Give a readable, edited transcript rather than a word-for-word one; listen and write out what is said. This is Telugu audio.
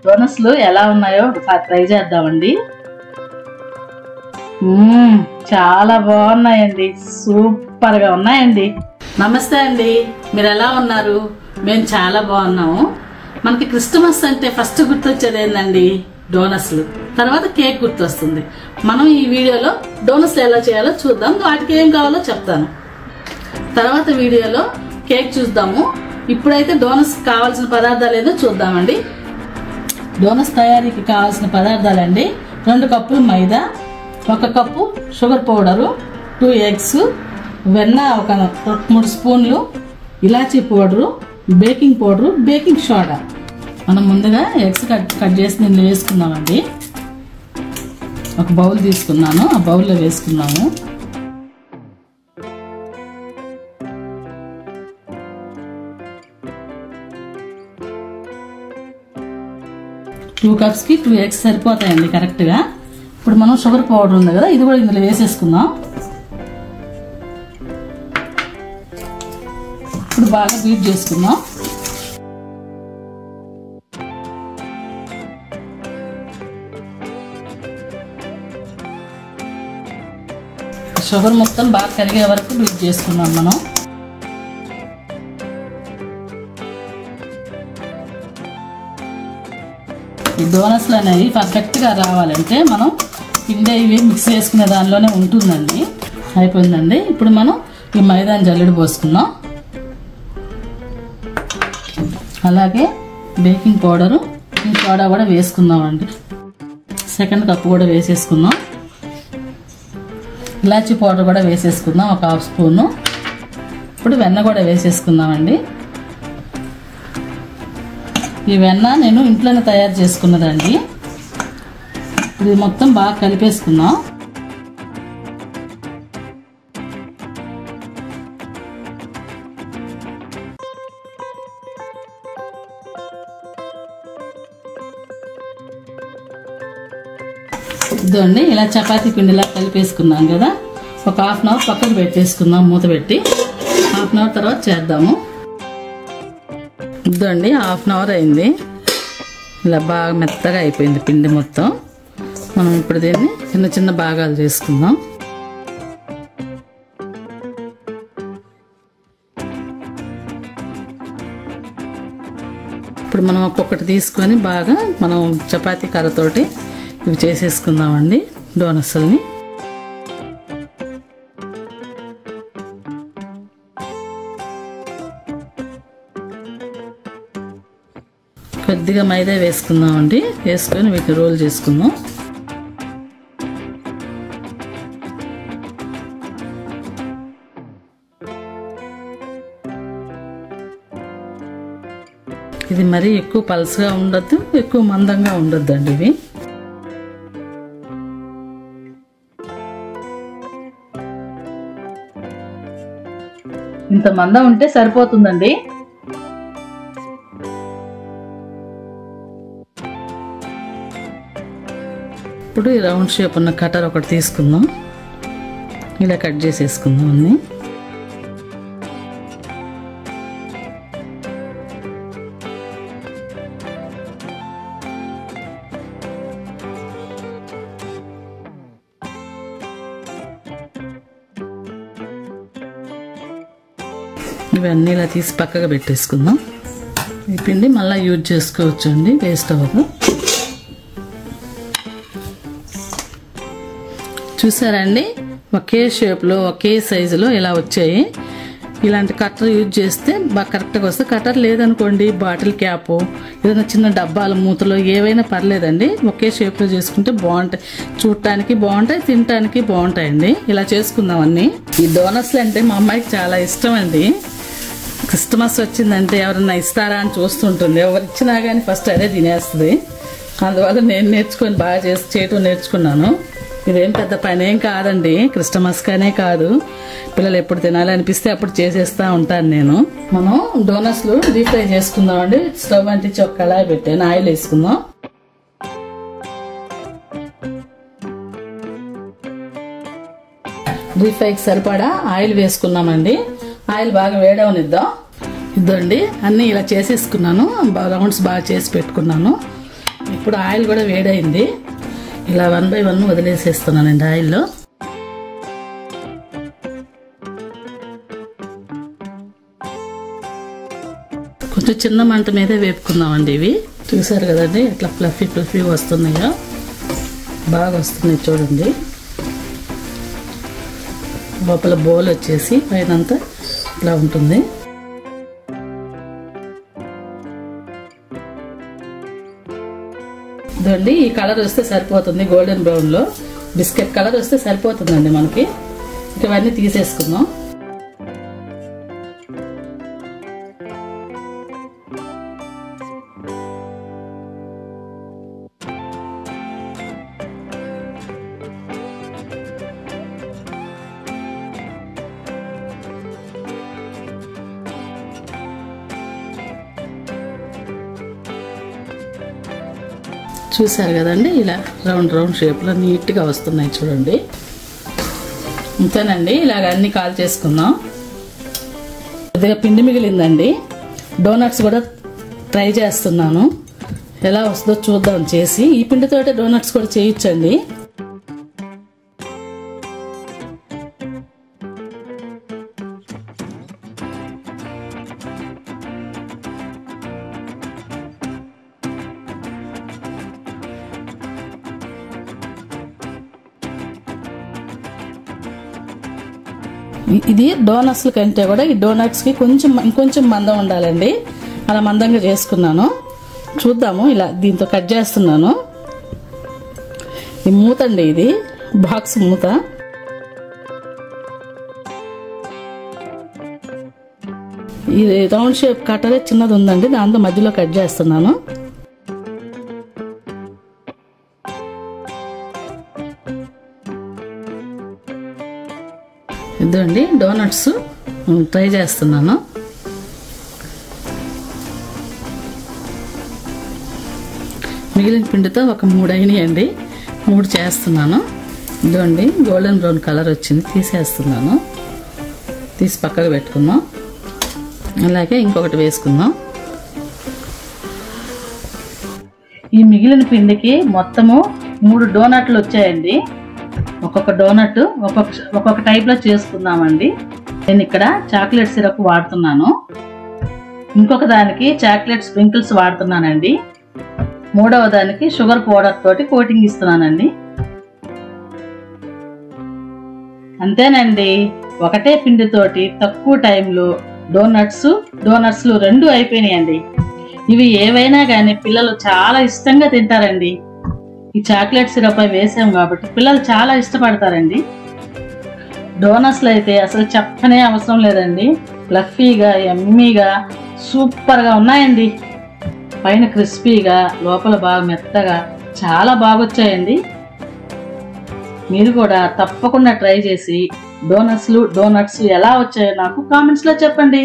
డోనట్స్లు ఎలా ఉన్నాయో ఒకసారి ట్రై చేద్దామండి. చాలా బాగున్నాయండి, సూపర్గా ఉన్నాయండి. నమస్తే అండి, మీరు ఎలా ఉన్నారు? మేము చాలా బాగున్నాము. మనకి క్రిస్మస్ అంటే ఫస్ట్ గుర్తొచ్చేది ఏంటండి? డోనట్స్లు. తర్వాత కేక్ గుర్తొస్తుంది. మనం ఈ వీడియోలో డోనట్స్లు ఎలా చేయాలో చూద్దాం, వాటికి ఏం కావాలో చెప్తాను. తర్వాత వీడియోలో కేక్ చూద్దాము. ఇప్పుడైతే డోనట్స్ కావాల్సిన పదార్థాలు ఏదో చూద్దామండి. డోనట్స్ తయారీకి కావాల్సిన పదార్థాలండి: 2 కప్పులు మైదా, 1 కప్పు షుగర్ పౌడరు, 2 ఎగ్స్, వెన్న 3 స్పూన్లు, ఇలాచీ powder, baking powder, baking soda. మనం ముందుగా ఎగ్స్ కట్ చేసి దీనిలో వేసుకున్నామండి. ఒక బౌల్ తీసుకున్నాను, ఆ బౌల్లో వేసుకున్నాము. టూ కప్స్కి 2 ఎగ్స్ సరిపోతాయండి కరెక్ట్గా. ఇప్పుడు మనం షుగర్ పౌడర్ ఉంది కదా, ఇది కూడా ఇందులో వేసేసుకుందాం. ఇప్పుడు బాగా బీట్ చేసుకుందాం. షుగర్ మొత్తం బాగా కరిగే వరకు బీట్ చేసుకున్నాం మనం. ఈ డోనట్స్లు అనేవి పర్ఫెక్ట్గా రావాలంటే మనం పిండి ఇవి మిక్స్ చేసుకునే దానిలోనే ఉంటుందండి. అయిపోయిందండి. ఇప్పుడు మనం ఈ మైదాని జల్లెడ పోసుకుందాం. అలాగే బేకింగ్ పౌడరు, ఈ సోడా కూడా వేసుకుందామండి. 2 కప్పు కూడా వేసేసుకుందాం. ఇలాచీ పౌడర్ కూడా వేసేసుకుందాం, 1 హాఫ్ స్పూను. ఇప్పుడు వెన్న కూడా వేసేసుకుందామండి. ఈ వెన్న నేను ఇంట్లోనే తయారు చేసుకున్నదండి. ఇది మొత్తం బాగా కలిపేసుకుందాం. ఇదండి, ఇలా చపాతీ పిండిలా కలిపేసుకున్నాం కదా. ఒక 1/2 అవర్ పక్కకు పెట్టేసుకుందాం, మూత పెట్టి. 1/2 అవర్ తర్వాత చేద్దాము. ఇదండి, 1/2 అవర్ అయింది. ఇలా బాగా మెత్తగా అయిపోయింది పిండి మొత్తం. మనం ఇప్పుడు దీన్ని చిన్న చిన్న భాగాలు చేసుకుందాం. ఇప్పుడు మనం ఒక్కొక్కటి తీసుకొని బాగా మనం చపాతీ కర్రతోటి ఇవి చేసేసుకుందామండి డోనట్స్ని. కొద్దిగా మైదా వేసుకుందామండి. వేసుకొని వీటిని రోల్ చేసుకుందాం. ఇది మరీ ఎక్కువ పల్స్గా ఉండద్దు, ఎక్కువ మందంగా ఉండొద్దు అండి. ఇవి ఇంత మందం ఉంటే సరిపోతుందండి. ఇప్పుడు ఈ రౌండ్ షేప్ ఉన్న కటర్ ఒకటి తీసుకుందాం. ఇలా కట్ చేసేసుకుందాం అన్నీ. ఇవన్నీ ఇలా తీసి పక్కగా పెట్టేసుకుందాం. ఈ పిండి మళ్ళీ యూజ్ చేసుకోవచ్చు అండి, వేస్ట్ అవ్వదు. చూసారండి, ఒకే షేప్లో ఒకే సైజులో ఇలా వచ్చాయి. ఇలాంటి కట్టర్ యూజ్ చేస్తే బాగా కరెక్ట్గా వస్తుంది. కట్టర్ లేదనుకోండి, బాటిల్ క్యాప్, ఏదైనా చిన్న డబ్బాల మూతలో ఏవైనా పర్లేదండి. ఒకే షేప్లో చేసుకుంటే బాగుంటాయి, చూడటానికి బాగుంటాయి, తినటానికి బాగుంటాయండి. ఇలా చేసుకుందాం అన్నీ. ఈ డోనట్స్లు అంటే మా అమ్మాయికి చాలా ఇష్టం అండి. క్రిస్మస్ వచ్చిందంటే ఎవరన్నా ఇస్తారా అని చూస్తుంటుంది. ఎవరు ఇచ్చినా కానీ ఫస్ట్ అదే తినేస్తుంది. అందువల్ల నేను నేర్చుకొని బాగా చేయటం నేర్చుకున్నాను. ఇదేం పెద్ద పని ఏం కాదండి, క్రిస్మస్ కానే కాదు, పిల్లలు ఎప్పుడు తినాలనిపిస్తే అప్పుడు చేసేస్తూ ఉంటాను నేను. మనం డోనట్స్లు డీప్ ఫ్రై చేసుకుందాం అండి. స్టవ్ అంటించి ఒక కళాయి పెట్టాను, ఆయిల్ వేసుకుందాం. డీప్ ఫ్రైకి సరిపడా ఆయిల్ వేసుకున్నామండి. ఆయిల్ బాగా వేడవనిద్దాం. ఇదండి, అన్నీ ఇలా చేసేసుకున్నాను, రౌండ్స్ బాగా చేసి పెట్టుకున్నాను. ఇప్పుడు ఆయిల్ కూడా వేడైంది. ఇలా 1 by 1 వదిలేసేస్తున్నానండి ఆయిల్లో. కొంచెం చిన్న మంట మీదే వేపుకుందామండి. ఇవి చూసారు కదండి ఎట్లా ఫ్లఫీ ఫ్లఫీ వస్తున్నాయో, బాగా వస్తున్నాయి చూడండి. లోపల బోల్ వచ్చేసి పైనంతా ఇట్లా ఉంటుంది. ఇదండి ఈ కలర్ వస్తే సరిపోతుంది. గోల్డెన్ బ్రౌన్లో బిస్కెట్ కలర్ వస్తే సరిపోతుందండి మనకి. ఇక ఇవన్నీ తీసేసుకుందాం. చూసారు కదండి ఇలా రౌండ్ రౌండ్ షేప్లో నీట్గా వస్తున్నాయి చూడండి. అంతేనండి, ఇలాగ అన్నీ కాల్ చేసుకుందాం. కొద్దిగా పిండి మిగిలిందండి. డోనట్స్ కూడా ట్రై చేస్తున్నాను, ఎలా వస్తుందో చూద్దాం చేసి. ఈ పిండితోటే డోనట్స్ కూడా చేయొచ్చండి. ఇది డోనట్స్ కంటే కూడా ఈ డోనట్స్కి ఇంకొంచెం మందం ఉండాలండి. అలా మందంగా చేసుకున్నాను. చూద్దాము. ఇలా దీంతో కట్ చేస్తున్నాను. ఈ మూత అండి, ఇది బాక్స్ మూత. ఈ రౌండ్ షేప్ కట్టరే చిన్నది ఉందండి, దాంతో మధ్యలో కట్ చేస్తున్నాను. ఇదండి డోనట్స్ ట్రై చేస్తున్నాను. మిగిలిన పిండితో ఒక 3 అయినాయండి. 3 చేస్తున్నాను. ఇదండి గోల్డెన్ బ్రౌన్ కలర్ వచ్చింది, తీసేస్తున్నాను. తీసి పక్కకు పెట్టుకుందాం. అలాగే ఇంకొకటి వేసుకుందాం. ఈ మిగిలిన పిండికి మొత్తము 3 డోనట్లు వచ్చాయండి. ఒక్కొక్క డోనట్ ఒక్కొక్క టైప్లో చేసుకుందామండి. నేను ఇక్కడ చాక్లెట్ సిరప్ వాడుతున్నాను. ఇంకొక దానికి చాక్లెట్ స్ప్రింకిల్స్ వాడుతున్నానండి. 3వ దానికి షుగర్ పౌడర్ తోటి కోటింగ్ ఇస్తున్నానండి. అంతేనండి, ఒకటే పిండితోటి తక్కువ టైంలో డోనట్స్లు 2 అయిపోయినాయండి. ఇవి ఏవైనా కానీ పిల్లలు చాలా ఇష్టంగా తింటారండి. ఈ చాక్లెట్ సిరప్ వేసాం కాబట్టి పిల్లలు చాలా ఇష్టపడతారండి. డోనట్స్లు అయితే అసలు చెప్పనే అవసరం లేదండి. ఫ్లఫీగా యమ్మీగా సూపర్గా ఉన్నాయండి. పైన క్రిస్పీగా, లోపల బాగా మెత్తగా, చాలా బాగొచ్చాయండి. మీరు కూడా తప్పకుండా ట్రై చేసి డోనట్స్ ఎలా వచ్చాయో నాకు కామెంట్స్లో చెప్పండి.